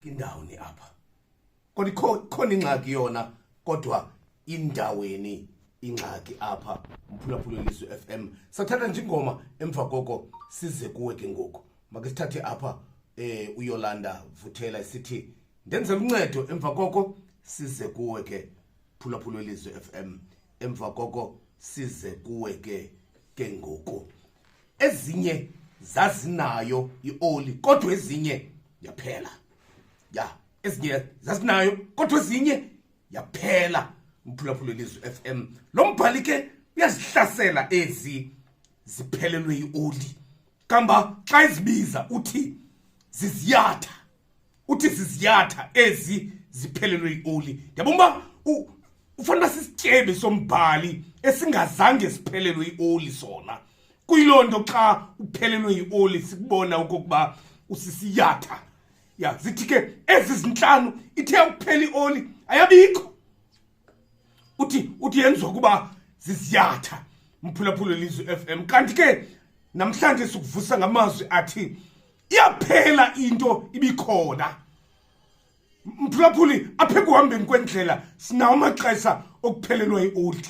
Indaweni apha kodwa khona ingxaki yona kodwa indaweni ingxaki apha umphulaphula Lizwi FM sathatha nje ingoma emva koko size kuwe ke ngoku make sithathe apha uYolanda Vuthela sithi ndenzela uncedo emva koko size kuwe ke phulaphula Lizwi FM emva koko size kuwe ke ngoku ezinye zazinayo ioli kodwa ezinye yaphela ya ezinye zasinayo kodwa ezinye yaphela umphulaphula Lizwi FM lo mbhali ke uyazihlasela ezi ziphelelwe ioli kamba xa izibiza uthi ziziyatha ezi ziphelelwe ioli ndiyabona ufanele sisityebe sombhali esingazange siphelelwe ioli sona kuyiloo nto xa uphelelwe ioli sikubona okokuba usisiyatha ya zithi ke ezi zinhlanu ithe ukuphela ioli ayabikho uthi yenziwa kuba ziziyatha umphulaphula Lizwi FM kanti ke namhlanje sikuvusa ngamazwi athi iyaphela into ibikhona mphulaphuli apha ekuhambeni kwendlela sinawo amaxesha okuphelelwa ioli